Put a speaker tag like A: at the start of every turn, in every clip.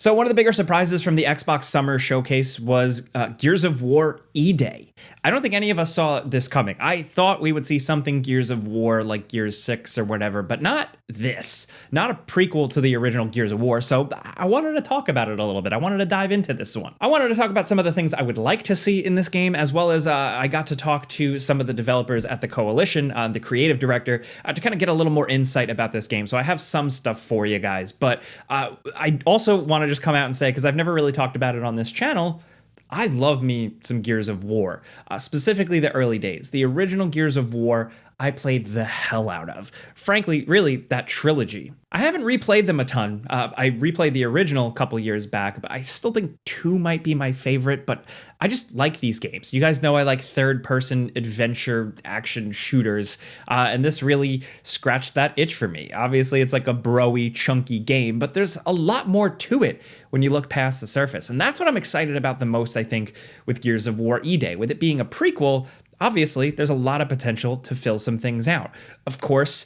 A: So one of the bigger surprises from the Xbox Summer Showcase was Gears of War E-Day. I don't think any of us saw this coming. I thought we would see something Gears of War like Gears 6 or whatever, but not this. Not a prequel to the original Gears of War, so I wanted to talk about it a little bit. I wanted to dive into this one. I wanted to talk about some of the things I would like to see in this game, as well as I got to talk to some of the developers at the Coalition, the creative director, to kind of get a little more insight about this game. So I have some stuff for you guys, but I also want to just come out and say, because I've never really talked about it on this channel, I love me some Gears of War, specifically the early days. The original Gears of War, I played the hell out of. Frankly, really, that trilogy. I haven't replayed them a ton. I replayed the original a couple years back, but I still think 2 might be my favorite, but I just like these games. You guys know I like third-person adventure action shooters, and this really scratched that itch for me. Obviously, it's like a bro-y, chunky game, but there's a lot more to it when you look past the surface, and that's what I'm excited about the most, I think, with Gears of War E-Day. With it being a prequel, obviously, there's a lot of potential to fill some things out. Of course,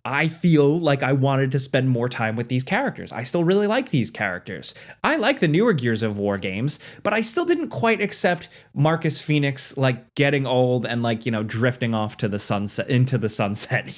A: I feel like I wanted to spend more time with these characters. I still really like these characters. I like the newer Gears of War games, but I still didn't quite accept Marcus Phoenix like getting old and like, drifting off to the sunset, into the sunset,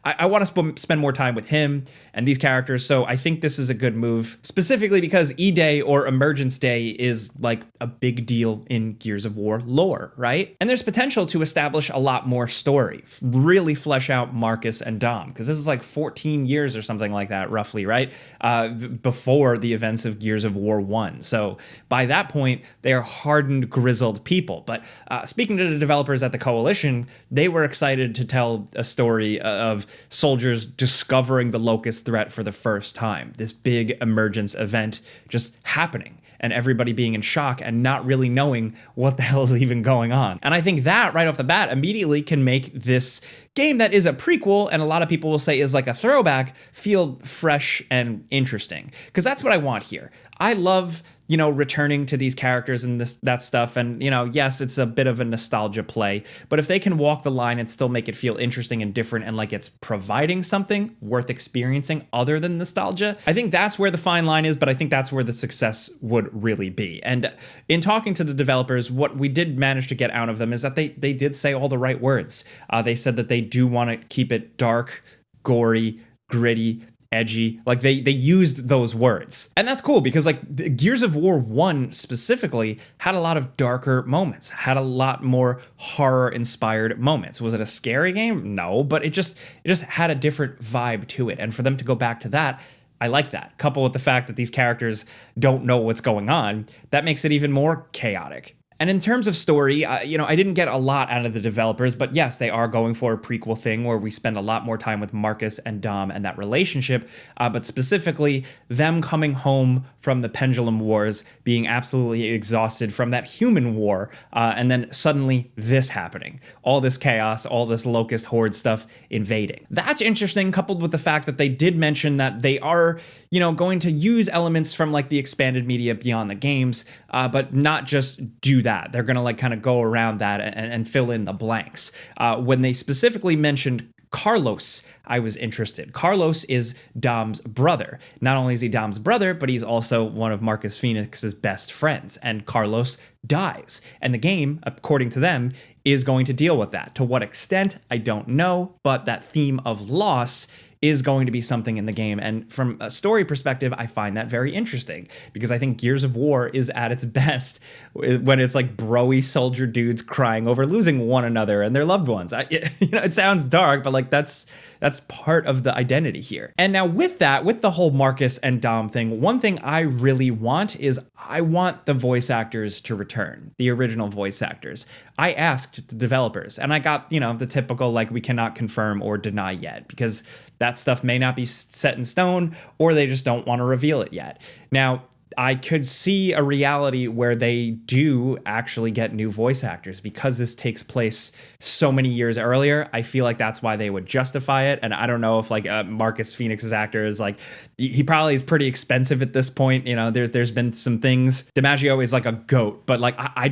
A: I want to spend more time with him and these characters, so I think this is a good move, specifically because E-Day or Emergence Day is like a big deal in Gears of War lore, right? And there's potential to establish a lot more story, really flesh out Marcus and Dom, because this is like 14 years or something like that, roughly, right? Before the events of Gears of War 1. So by that point, they are hardened, grizzled people. But speaking to the developers at the Coalition, they were excited to tell a story of soldiers discovering the Locust threat for the first time. This big emergence event just happening, and everybody being in shock and not really knowing what the hell is even going on. And I think that, right off the bat, immediately can make this game that is a prequel, and a lot of people will say is like a throwback, feel fresh and interesting. Because that's what I want here. I love, returning to these characters and that stuff. And, yes, it's a bit of a nostalgia play, but if they can walk the line and still make it feel interesting and different and like it's providing something worth experiencing other than nostalgia, I think that's where the fine line is, but I think that's where the success would really be. And in talking to the developers, what we did manage to get out of them is that they did say all the right words. They said that they do want to keep it dark, gory, gritty, edgy. Like they used those words, and that's cool because like Gears of War 1 specifically had a lot of darker moments, had a lot more horror inspired moments. Was it a scary game? No, but it just had a different vibe to it, and for them to go back to that, I like that. Coupled with the fact that these characters don't know what's going on, that makes it even more chaotic. And in terms of story, I didn't get a lot out of the developers, but yes, they are going for a prequel thing where we spend a lot more time with Marcus and Dom and that relationship, but specifically them coming home from the Pendulum Wars, being absolutely exhausted from that human war, and then suddenly this happening. All this chaos, all this Locust Horde stuff invading. That's interesting, coupled with the fact that they did mention that they are, going to use elements from like the expanded media beyond the games, but not just do that. They're going to like kind of go around that and fill in the blanks. When they specifically mentioned Carlos, I was interested. Carlos is Dom's brother. Not only is he Dom's brother, but he's also one of Marcus Phoenix's best friends. And Carlos dies. And the game, according to them, is going to deal with that. To what extent, I don't know, but that theme of loss is going to be something in the game. And from a story perspective, I find that very interesting because I think Gears of War is at its best when it's like bro-y soldier dudes crying over losing one another and their loved ones. It sounds dark, but like that's part of the identity here. And now with that, with the whole Marcus and Dom thing, one thing I really want is I want the voice actors to return, the original voice actors. I asked the developers and I got, the typical like we cannot confirm or deny yet because that stuff may not be set in stone or they just don't want to reveal it yet. Now, I could see a reality where they do actually get new voice actors because this takes place so many years earlier. I feel like that's why they would justify it. And I don't know if like Marcus Phoenix's actor is like, he probably is pretty expensive at this point. There's been some things. DiMaggio is like a goat, but like I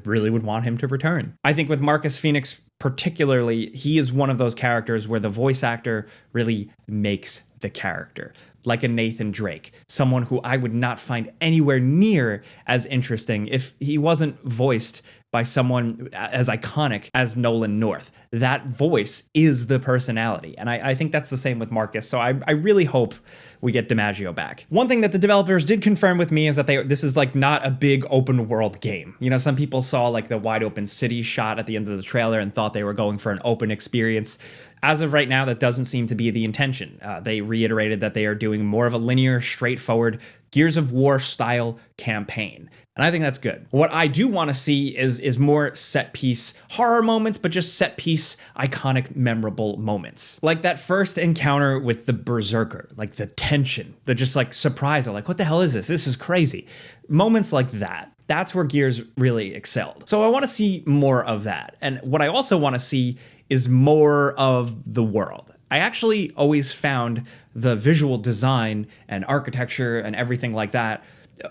A: really would want him to return. I think with Marcus Phoenix particularly, he is one of those characters where the voice actor really makes the character. like a Nathan Drake, someone who I would not find anywhere near as interesting if he wasn't voiced by someone as iconic as Nolan North. That voice is the personality. And I think that's the same with Marcus. So I really hope we get DiMaggio back. One thing that the developers did confirm with me is that this is like not a big open world game. You know, some people saw like the wide open city shot at the end of the trailer and thought they were going for an open experience. As of right now, that doesn't seem to be the intention. They reiterated that they are doing more of a linear, straightforward Gears of War style campaign. And I think that's good. What I do want to see is more set piece horror moments, but just set piece iconic, memorable moments. Like that first encounter with the Berserker, like the tension, the just like surprise of like, what the hell is this? This is crazy. Moments like that. That's where Gears really excelled. So I want to see more of that. And what I also want to see is more of the world. I actually always found the visual design and architecture and everything like that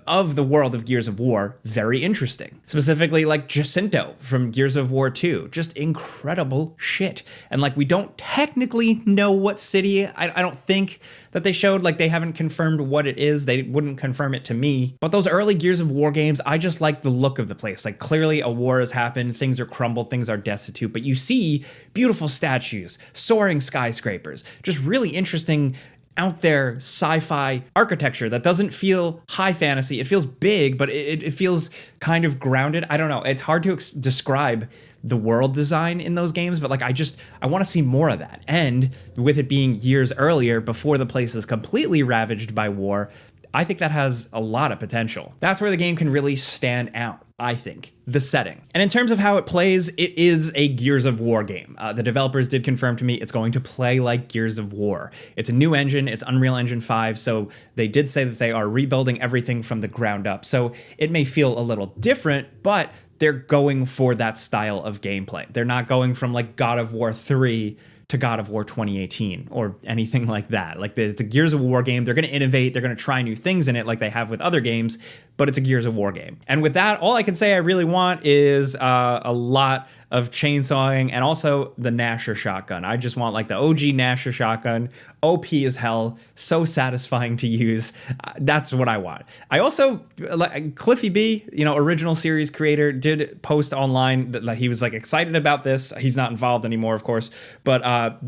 A: of the world of Gears of War very interesting. Specifically like Jacinto from Gears of War 2. Just incredible shit. And like we don't technically know what city. I don't think that they showed, like they haven't confirmed what it is. They wouldn't confirm it to me. But those early Gears of War games, I just like the look of the place. Like clearly a war has happened, things are crumbled, things are destitute, but you see beautiful statues, soaring skyscrapers, just really interesting out there sci-fi architecture that doesn't feel high fantasy. It feels big, but it feels kind of grounded. I don't know. It's hard to describe the world design in those games, but like I want to see more of that. And with it being years earlier, before the place is completely ravaged by war, I think that has a lot of potential. That's where the game can really stand out, I think, the setting. And in terms of how it plays, it is a Gears of War game. The developers did confirm to me it's going to play like Gears of War. It's a new engine, it's Unreal Engine 5, so they did say that they are rebuilding everything from the ground up. So it may feel a little different, but they're going for that style of gameplay. They're not going from like God of War 3 to God of War 2018 or anything like that. Like it's a Gears of War game. They're going to innovate. They're going to try new things in it like they have with other games, but it's a Gears of War game. And with that, all I can say I really want is a lot of chainsawing and also the Nasher shotgun. I just want like the OG Nasher shotgun, OP as hell, so satisfying to use. That's what I want. I also, like Cliffy B, original series creator, did post online that he was like excited about this. He's not involved anymore, of course, but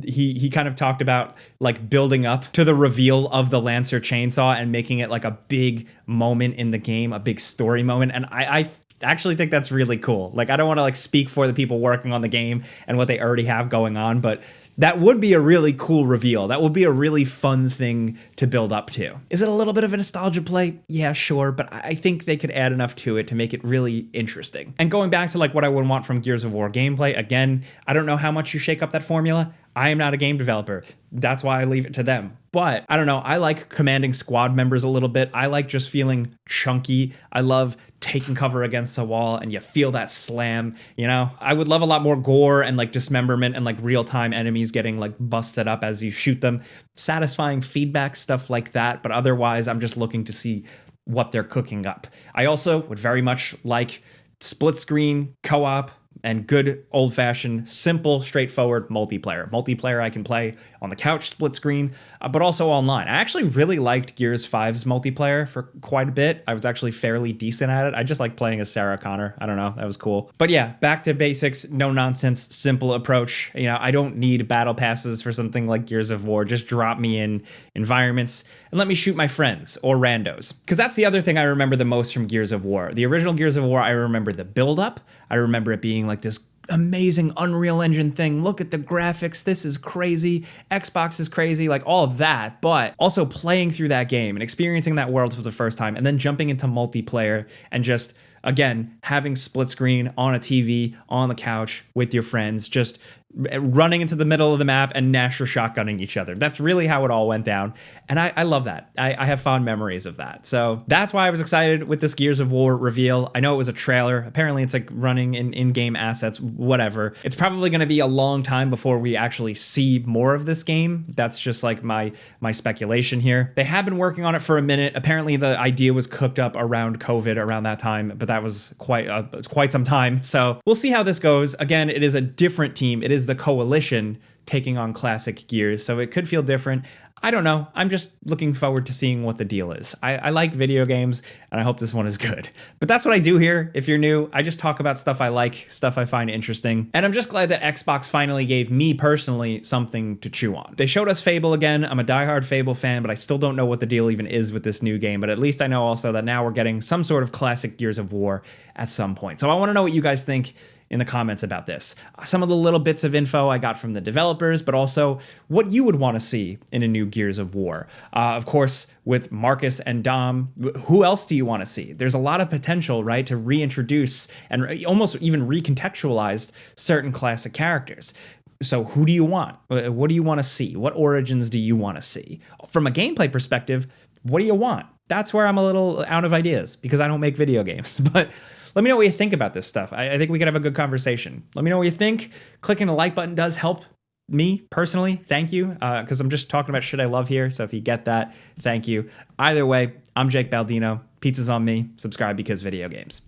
A: he kind of talked about like building up to the reveal of the Lancer chainsaw and making it like a big moment in the game, a big story moment. And I actually think that's really cool. Like, I don't want to like speak for the people working on the game and what they already have going on, but that would be a really cool reveal. That would be a really fun thing to build up to. Is it a little bit of a nostalgia play? Yeah, sure, but I think they could add enough to it to make it really interesting. And going back to like what I would want from Gears of War gameplay, again, I don't know how much you shake up that formula. I am not a game developer. That's why I leave it to them. But I don't know. I like commanding squad members a little bit. I like just feeling chunky. I love taking cover against a wall and you feel that slam, I would love a lot more gore and like dismemberment and like real-time enemies getting like busted up as you shoot them. Satisfying feedback, stuff like that. But otherwise, I'm just looking to see what they're cooking up. I also would very much like split screen, co-op, and good old-fashioned, simple, straightforward multiplayer. Multiplayer I can play on the couch, split screen, but also online. I actually really liked Gears 5's multiplayer for quite a bit. I was actually fairly decent at it. I just like playing as Sarah Connor. I don't know, that was cool. But yeah, back to basics, no nonsense, simple approach. I don't need battle passes for something like Gears of War. Just drop me in environments and let me shoot my friends or randos. Because that's the other thing I remember the most from Gears of War. The original Gears of War, I remember the build-up. I remember it being like this amazing Unreal Engine thing. Look at the graphics. This is crazy. Xbox is crazy, like all of that. But also playing through that game and experiencing that world for the first time and then jumping into multiplayer and just, again, having split screen on a TV, on the couch with your friends, just running into the middle of the map and Nasher shotgunning each other. That's really how it all went down. And I love that. I have fond memories of that. So that's why I was excited with this Gears of War reveal. I know it was a trailer. Apparently it's like running in-game assets, whatever. It's probably going to be a long time before we actually see more of this game. That's just like my speculation here. They have been working on it for a minute. Apparently the idea was cooked up around COVID around that time, but that was quite some time. So we'll see how this goes. Again, it is a different team. It is the Coalition taking on classic Gears, so it could feel different. I don't know. I'm just looking forward to seeing what the deal is. I like video games, and I hope this one is good. But that's what I do here. If you're new, I just talk about stuff I like, stuff I find interesting. And I'm just glad that Xbox finally gave me personally something to chew on. They showed us Fable again. I'm a diehard Fable fan, but I still don't know what the deal even is with this new game. But at least I know also that now we're getting some sort of classic Gears of War at some point. So I want to know what you guys think in the comments about this. Some of the little bits of info I got from the developers, but also what you would want to see in a new Gears of War. Of course, with Marcus and Dom, who else do you want to see? There's a lot of potential, right, to reintroduce and almost even recontextualize certain classic characters. So who do you want? What do you want to see? What origins do you want to see? From a gameplay perspective, what do you want? That's where I'm a little out of ideas because I don't make video games. But let me know what you think about this stuff. I think we could have a good conversation. Let me know what you think. Clicking the like button does help me personally. Thank you, because I'm just talking about shit I love here. So if you get that, thank you. Either way, I'm Jake Baldino. Pizza's on me. Subscribe because video games.